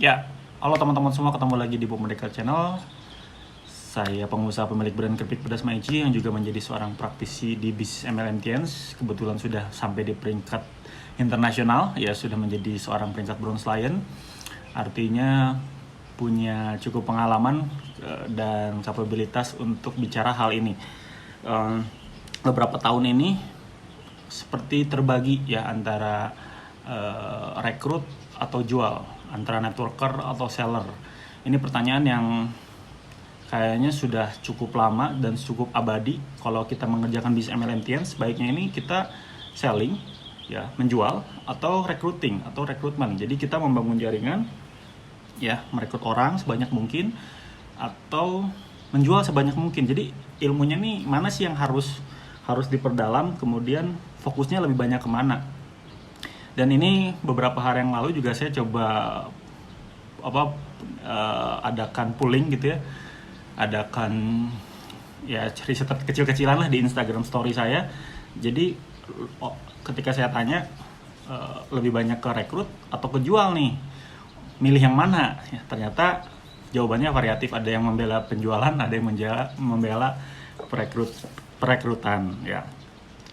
Ya, halo teman-teman semua, ketemu lagi di Bob Merdeka Channel. Saya pengusaha pemilik brand keripik pedas Maiji yang juga menjadi seorang praktisi di bisnis MLM Kebetulan sudah sampai di peringkat internasional, ya sudah menjadi seorang peringkat bronze lion. Artinya punya cukup pengalaman dan kapabilitas untuk bicara hal ini. Beberapa tahun ini seperti terbagi ya antara rekrut atau jual, antara networker atau seller. Ini pertanyaan yang kayaknya sudah cukup lama dan cukup abadi. Kalau kita mengerjakan bisnis MLM, sebaiknya ini kita selling, ya, menjual, atau recruiting atau rekrutmen. Jadi kita membangun jaringan, ya, merekrut orang sebanyak mungkin atau menjual sebanyak mungkin. Jadi ilmunya nih mana sih yang harus diperdalam, kemudian fokusnya lebih banyak kemana. Dan ini beberapa hari yang lalu juga saya coba adakan polling gitu ya, adakan ya riset kecil-kecilan lah di Instagram story saya. Jadi ketika saya tanya lebih banyak ke rekrut atau ke jual nih, milih yang mana ya, ternyata jawabannya variatif. Ada yang membela penjualan, ada yang membela perekrutan ya.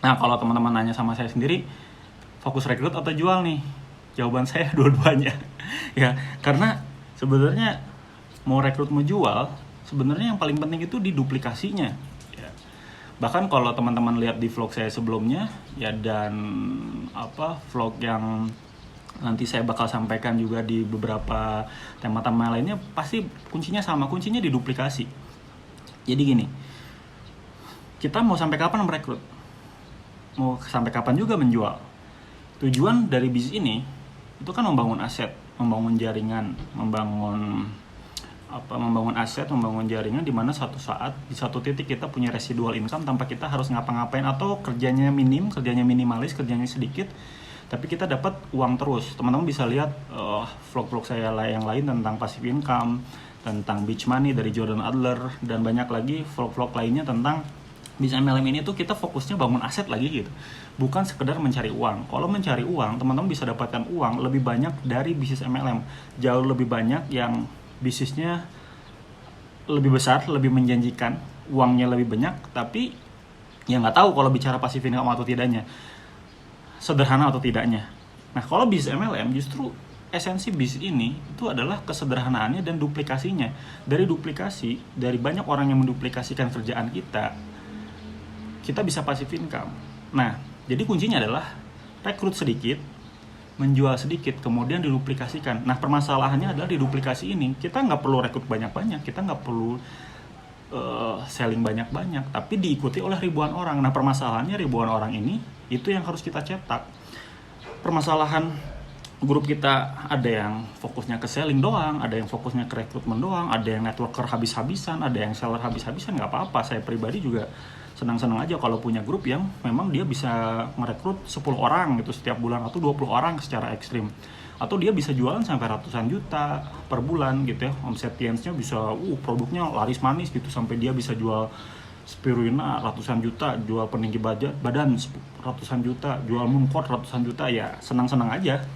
Nah, kalau teman-teman nanya sama saya sendiri, fokus rekrut atau jual nih? Jawaban saya dua-duanya. Ya, karena sebenarnya mau rekrut mau jual, sebenarnya yang paling penting itu di duplikasinya. Ya. Bahkan kalau teman-teman lihat di vlog saya sebelumnya, ya, dan vlog yang nanti saya bakal sampaikan juga di beberapa tema-tema lainnya, pasti kuncinya sama, kuncinya di duplikasi. Jadi gini, kita mau sampai kapan merekrut? Mau sampai kapan juga menjual? Tujuan dari bisnis ini itu kan membangun aset, membangun jaringan, membangun aset, membangun jaringan, di mana suatu saat di satu titik kita punya residual income tanpa kita harus ngapa-ngapain, atau kerjanya minimalis, kerjanya sedikit, tapi kita dapat uang terus. Teman-teman bisa lihat vlog-vlog saya yang lain tentang passive income, tentang beach money dari Jordan Adler, dan banyak lagi vlog-vlog lainnya tentang bisnis MLM ini. Tuh kita fokusnya bangun aset lagi gitu, bukan sekedar mencari uang. Kalau mencari uang, teman-teman bisa dapatkan uang lebih banyak dari bisnis MLM, jauh lebih banyak yang bisnisnya lebih besar, lebih menjanjikan, uangnya lebih banyak, tapi ya nggak tahu kalau bicara passive income atau tidaknya, sederhana atau tidaknya. Nah, kalau bisnis MLM justru esensi bisnis ini itu adalah kesederhanaannya dan duplikasinya. Dari duplikasi, dari banyak orang yang menduplikasikan kerjaan kita bisa passive income. Nah, jadi kuncinya adalah rekrut sedikit, menjual sedikit, kemudian diduplikasikan. Nah, permasalahannya adalah di duplikasi ini, kita nggak perlu rekrut banyak-banyak, kita nggak perlu selling banyak-banyak, tapi diikuti oleh ribuan orang. Nah, permasalahannya ribuan orang ini, itu yang harus kita cetak. Permasalahan grup kita, ada yang fokusnya ke selling doang, ada yang fokusnya ke rekrutmen doang, ada yang networker habis-habisan, ada yang seller habis-habisan. Nggak apa-apa, saya pribadi juga senang-senang aja kalau punya grup yang memang dia bisa merekrut 10 orang gitu setiap bulan, atau 20 orang secara ekstrim, atau dia bisa jualan sampai ratusan juta per bulan gitu ya. Omset nya bisa produknya laris manis gitu, sampai dia bisa jual spirulina ratusan juta, jual peninggi badan ratusan juta, jual mooncourt ratusan juta. Ya senang-senang aja.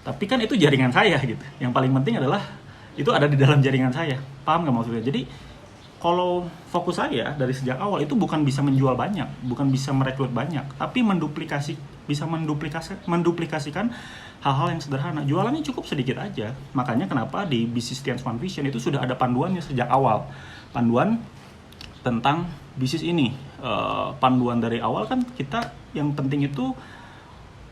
Tapi kan itu jaringan saya gitu. Yang paling penting adalah itu ada di dalam jaringan saya. Paham nggak maksudnya? Jadi kalau fokus saya dari sejak awal itu bukan bisa menjual banyak, bukan bisa merekrut banyak, tapi bisa menduplikasikan hal-hal yang sederhana. Jualannya cukup sedikit aja. Makanya kenapa di bisnis Tian's One Vision itu sudah ada panduannya sejak awal. Panduan tentang bisnis ini. Panduan dari awal kan kita yang penting itu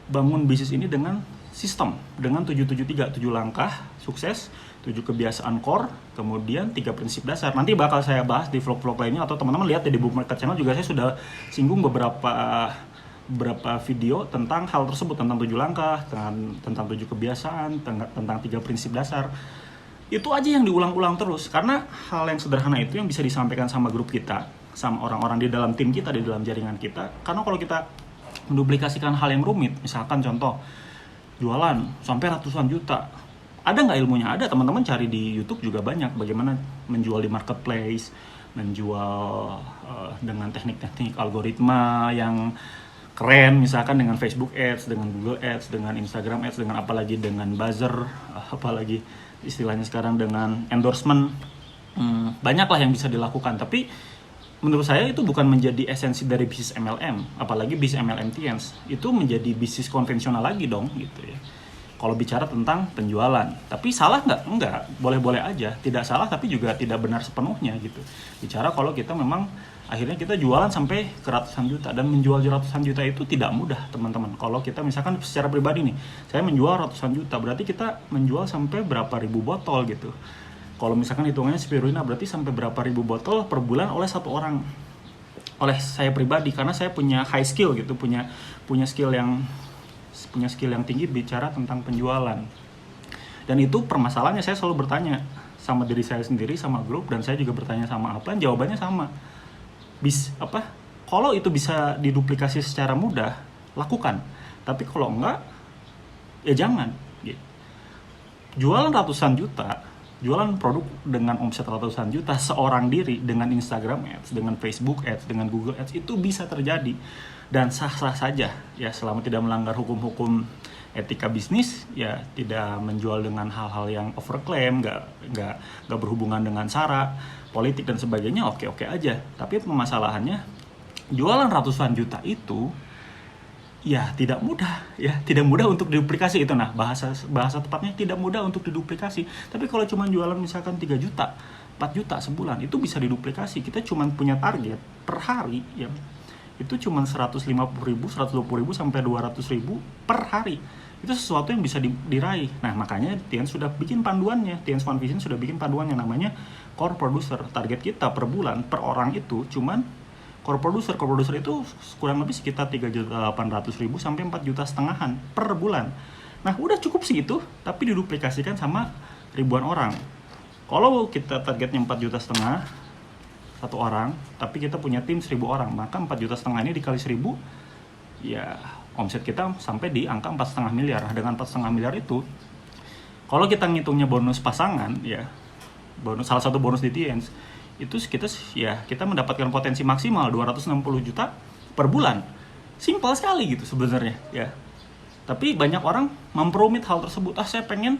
bangun bisnis ini dengan sistem, dengan 773, 7 langkah sukses, 7 kebiasaan core, kemudian 3 prinsip dasar. Nanti bakal saya bahas di vlog-vlog lainnya, atau teman-teman lihat di Bob Merdeka Channel juga saya sudah singgung beberapa video tentang hal tersebut, tentang 7 langkah, tentang 7 kebiasaan, tentang 3 prinsip dasar. Itu aja yang diulang-ulang terus, karena hal yang sederhana itu yang bisa disampaikan sama grup kita, sama orang-orang di dalam tim kita, di dalam jaringan kita. Karena kalau kita menduplikasikan hal yang rumit, misalkan contoh jualan sampai ratusan juta, ada nggak ilmunya? Ada, teman-teman cari di YouTube juga banyak bagaimana menjual di marketplace, menjual dengan teknik-teknik algoritma yang keren, misalkan dengan Facebook Ads, dengan Google Ads, dengan Instagram Ads, dengan apalagi dengan buzzer, apalagi istilahnya sekarang dengan endorsement. Banyaklah yang bisa dilakukan, tapi menurut saya itu bukan menjadi esensi dari bisnis MLM, apalagi bisnis MLM Tiens. Itu menjadi bisnis konvensional lagi dong gitu ya. Kalau bicara tentang penjualan, tapi salah nggak? Enggak, boleh-boleh aja. Tidak salah, tapi juga tidak benar sepenuhnya gitu. Bicara kalau kita memang akhirnya kita jualan sampai ke ratusan juta, dan menjual ratusan juta itu tidak mudah teman-teman. Kalau kita misalkan secara pribadi nih, saya menjual ratusan juta, berarti kita menjual sampai berapa ribu botol gitu. Kalau misalkan hitungannya spirulina, berarti sampai berapa ribu botol per bulan oleh satu orang. Oleh saya pribadi, karena saya punya high skill gitu, punya skill yang tinggi bicara tentang penjualan. Dan itu permasalahannya, saya selalu bertanya sama diri saya sendiri, sama grup, dan saya juga bertanya sama Aplan, jawabannya sama. Kalau itu bisa diduplikasi secara mudah, lakukan. Tapi kalau enggak, ya jangan gitu. Jualan ratusan juta, jualan produk dengan omset ratusan juta seorang diri dengan Instagram Ads, dengan Facebook Ads, dengan Google Ads, itu bisa terjadi dan sah-sah saja ya, selama tidak melanggar hukum-hukum etika bisnis, ya tidak menjual dengan hal-hal yang overclaim, nggak berhubungan dengan sara, politik dan sebagainya, oke-oke aja. Tapi permasalahannya, jualan ratusan juta itu ya tidak mudah untuk diduplikasi itu. Nah, bahasa tepatnya tidak mudah untuk diduplikasi. Tapi kalau cuma jualan misalkan 3 juta, 4 juta sebulan, itu bisa diduplikasi. Kita cuma punya target per hari ya, itu cuma 150.000, 120.000 sampai 200.000 per hari. Itu sesuatu yang bisa diraih. Nah, makanya Tiens sudah bikin panduannya, Tiens One Vision sudah bikin panduannya, namanya core producer. Target kita per bulan, per orang itu cuman core producer itu kurang lebih sekitar 3.800.000 sampai 4 juta setengahan per bulan. Nah, udah cukup sih itu, tapi diduplikasikan sama ribuan orang. Kalau kita targetnya 4 juta setengah satu orang, tapi kita punya tim 1.000 orang, maka 4 juta setengah ini dikali 1.000, ya omset kita sampai di angka 4,5 miliar. Nah, dengan 4,5 miliar itu, kalau kita ngitungnya bonus pasangan, ya salah satu bonus di Tiens, itu kita mendapatkan potensi maksimal 260 juta per bulan. Simpel sekali gitu sebenarnya ya. Tapi banyak orang memperumit hal tersebut. Saya pengen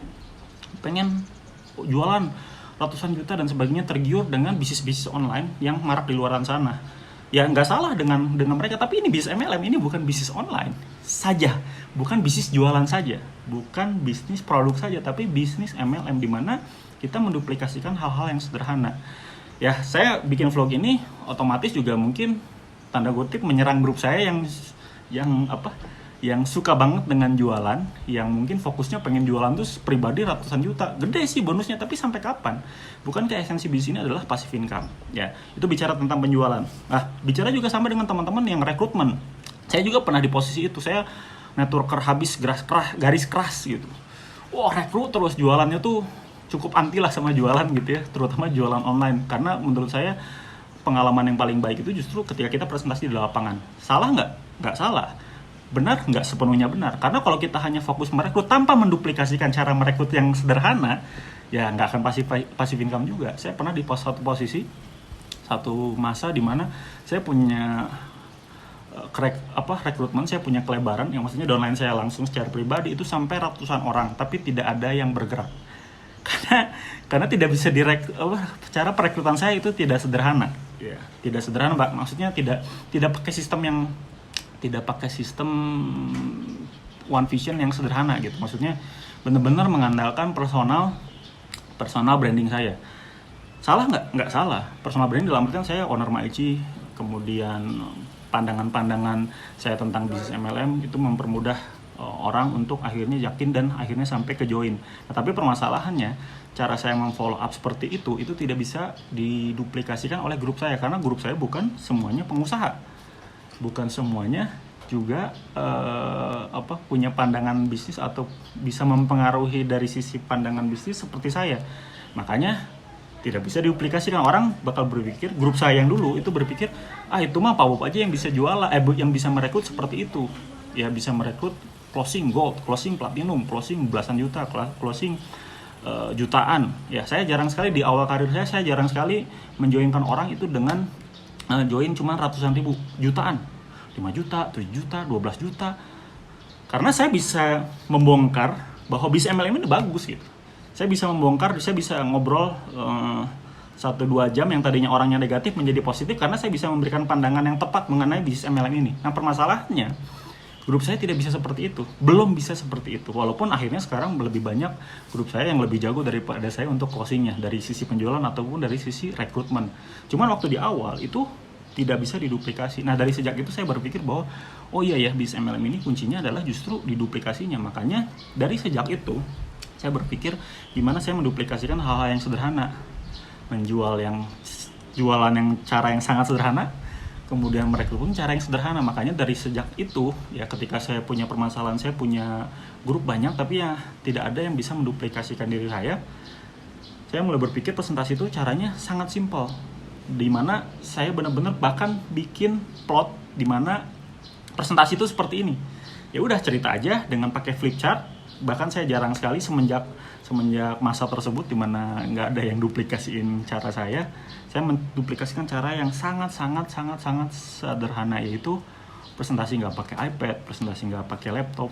jualan ratusan juta dan sebagainya, tergiur dengan bisnis online yang marak di luaran sana. Ya nggak salah dengan mereka, tapi ini bisnis MLM, ini bukan bisnis online saja, bukan bisnis jualan saja, bukan bisnis produk saja, tapi bisnis MLM di mana kita menduplikasikan hal-hal yang sederhana. Ya, saya bikin vlog ini otomatis juga mungkin tanda kutip menyerang grup saya yang suka banget dengan jualan, yang mungkin fokusnya pengen jualan tuh pribadi ratusan juta. Gede sih bonusnya, tapi sampai kapan? Bukankah esensi bisnis ini adalah passive income? Ya, itu bicara tentang penjualan. Nah, bicara juga sama dengan teman-teman yang rekrutmen. Saya juga pernah di posisi itu. Saya networker habis garis keras gitu. Wah, rekrut terus, jualannya tuh cukup anti lah sama jualan gitu ya, terutama jualan online. Karena menurut saya pengalaman yang paling baik itu justru ketika kita presentasi di lapangan. Salah nggak? Nggak salah. Benar nggak sepenuhnya benar, karena kalau kita hanya fokus merekrut tanpa menduplikasikan cara merekrut yang sederhana, ya nggak akan passive income juga. Saya pernah di satu masa di mana saya punya rekrutmen, saya punya kelebaran yang maksudnya downline saya langsung secara pribadi itu sampai ratusan orang, tapi tidak ada yang bergerak karena tidak bisa cara perekrutan saya itu tidak sederhana, ya, tidak sederhana, maksudnya tidak pakai sistem One Vision yang sederhana gitu. Maksudnya benar-benar mengandalkan personal branding saya. Salah nggak? Nggak salah. Personal branding dalam artian saya owner Maichi, kemudian pandangan-pandangan saya tentang bisnis MLM itu mempermudah orang untuk akhirnya yakin dan akhirnya sampai ke join. Nah, tapi permasalahannya cara saya memfollow up seperti itu tidak bisa diduplikasikan oleh grup saya, karena grup saya bukan semuanya pengusaha. Bukan semuanya juga punya pandangan bisnis atau bisa mempengaruhi dari sisi pandangan bisnis seperti saya. Makanya tidak bisa diaplikasikan. Orang bakal berpikir, grup saya yang dulu itu berpikir, itu mah Pak Bob aja yang bisa jualan, yang bisa merekrut seperti itu. Ya bisa merekrut closing gold, closing platinum, closing belasan juta, closing jutaan. Ya, saya jarang sekali di awal karir saya jarang sekali menjoinkan orang itu dengan join cuma ratusan ribu, jutaan. 5 juta, 7 juta, 12 juta. Karena saya bisa membongkar bahwa bisnis MLM ini bagus gitu. Saya bisa membongkar, saya bisa ngobrol 1-2 jam yang tadinya orangnya negatif menjadi positif karena saya bisa memberikan pandangan yang tepat mengenai bisnis MLM ini. Nah, permasalahannya grup saya tidak bisa seperti itu, belum bisa seperti itu. Walaupun akhirnya sekarang lebih banyak grup saya yang lebih jago daripada saya untuk closingnya dari sisi penjualan ataupun dari sisi rekrutmen. Cuman waktu di awal itu tidak bisa diduplikasi. Nah, dari sejak itu saya berpikir bahwa oh iya ya, bisnis MLM ini kuncinya adalah justru diduplikasinya. Makanya dari sejak itu saya berpikir gimana saya menduplikasikan hal-hal yang sederhana, menjual yang jualan yang cara yang sangat sederhana, kemudian merekrut pun cara yang sederhana. Makanya dari sejak itu ya, ketika saya punya permasalahan, saya punya grup banyak tapi ya tidak ada yang bisa menduplikasikan diri saya mulai berpikir presentasi itu caranya sangat simpel, dimana saya benar-benar bahkan bikin plot dimana presentasi itu seperti ini. Ya udah, cerita aja dengan pakai flip chart. Bahkan saya jarang sekali semenjak masa tersebut dimana nggak ada yang duplikasiin cara saya menduplikasikan cara yang sangat sederhana, yaitu presentasi nggak pakai iPad, presentasi nggak pakai laptop,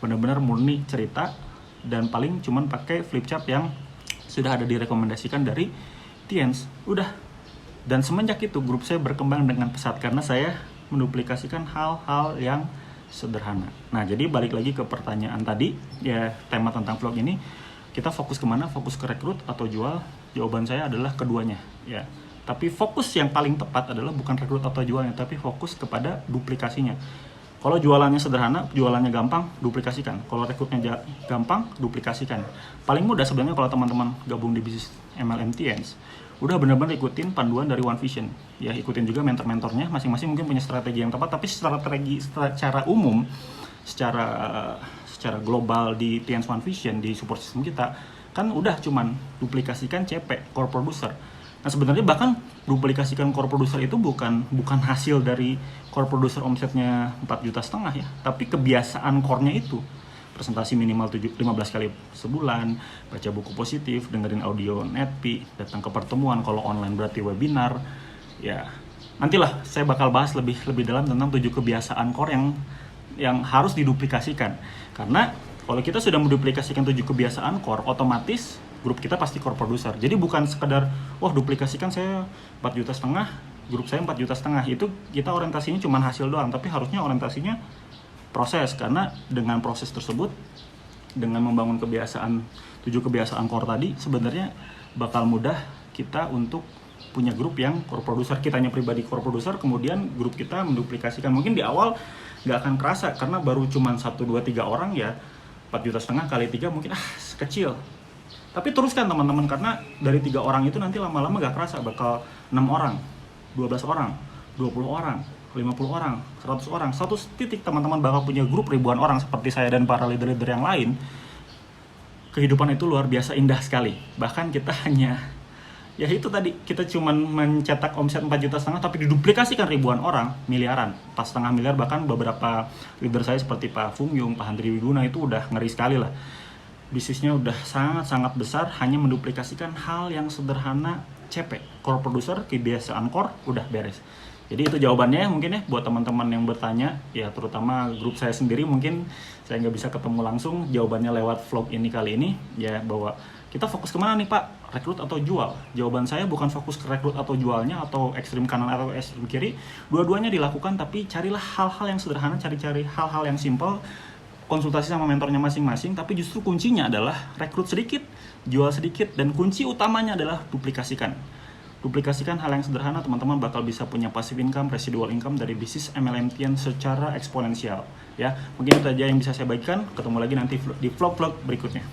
benar-benar murni cerita dan paling cuman pakai flip chart yang sudah ada direkomendasikan dari Tiens. Udah. Dan semenjak itu grup saya berkembang dengan pesat karena saya menduplikasikan hal-hal yang sederhana. Nah, jadi balik lagi ke pertanyaan tadi, ya tema tentang vlog ini, kita fokus kemana? Fokus ke rekrut atau jual? Jawaban saya adalah keduanya, ya. Tapi fokus yang paling tepat adalah bukan rekrut atau jualnya, tapi fokus kepada duplikasinya. Kalau jualannya sederhana, jualannya gampang, duplikasikan. Kalau rekrutnya gampang, duplikasikan. Paling mudah sebenarnya kalau teman-teman gabung di bisnis MLM Tiens, udah benar-benar ikutin panduan dari One Vision. Ya, ikutin juga mentor-mentornya, masing-masing mungkin punya strategi yang tepat, tapi secara umum, secara global di Tiens One Vision, di support system kita, kan udah cuman duplikasikan CP, core producer. Nah, sebenarnya bahkan duplikasikan core producer itu bukan hasil dari core producer omsetnya 4,5 juta ya, tapi kebiasaan core-nya itu. Presentasi minimal 15 kali sebulan, baca buku positif, dengerin audio netpi, datang ke pertemuan, kalau online berarti webinar. Ya, nantilah saya bakal bahas lebih dalam tentang 7 kebiasaan core yang harus diduplikasikan. Karena kalau kita sudah menduplikasikan 7 kebiasaan core, otomatis grup kita pasti core producer. Jadi bukan sekedar wah duplikasikan saya 4,5 juta, grup saya 4,5 juta. Itu kita orientasinya cuma hasil doang, tapi harusnya orientasinya proses. Karena dengan proses tersebut, dengan membangun 7 kebiasaan core tadi, sebenarnya bakal mudah kita untuk punya grup yang core producer. Kitanya pribadi core producer, kemudian grup kita menduplikasikan. Mungkin di awal nggak akan kerasa karena baru cuma 1, 2, 3 orang ya, 4,5 juta kali 3 mungkin kecil. Tapi teruskan teman-teman, karena dari 3 orang itu nanti lama-lama gak kerasa bakal 6 orang, 12 orang, 20 orang, 50 orang, 100 orang. Satu titik teman-teman bakal punya grup ribuan orang seperti saya dan para leader-leader yang lain. Kehidupan itu luar biasa indah sekali. Bahkan kita hanya, ya itu tadi, kita cuman mencetak omset 4,5 juta tapi diduplikasikan ribuan orang, miliaran, 4,5 miliar. Bahkan beberapa leader saya seperti Pak Fung Yung, Pak Handri Wiguna itu udah ngeri sekali lah. Bisnisnya udah sangat besar hanya menduplikasikan hal yang sederhana, CP, core producer, kebiasaan core, udah beres. Jadi itu jawabannya mungkin ya buat teman-teman yang bertanya, ya terutama grup saya sendiri mungkin saya nggak bisa ketemu langsung, jawabannya lewat vlog ini kali ini, ya bahwa kita fokus kemana nih Pak, rekrut atau jual? Jawaban saya bukan fokus ke rekrut atau jualnya atau ekstrim kanan atau ekstrim kiri, dua-duanya dilakukan, tapi carilah hal-hal yang sederhana, cari hal-hal yang simple, konsultasi sama mentornya masing-masing, tapi justru kuncinya adalah rekrut sedikit, jual sedikit, dan kunci utamanya adalah duplikasikan. Duplikasikan hal yang sederhana, teman-teman bakal bisa punya passive income, residual income dari bisnis MLM Tiens secara eksponensial. Ya, mungkin itu aja yang bisa saya bagikan. Ketemu lagi nanti di vlog-vlog berikutnya.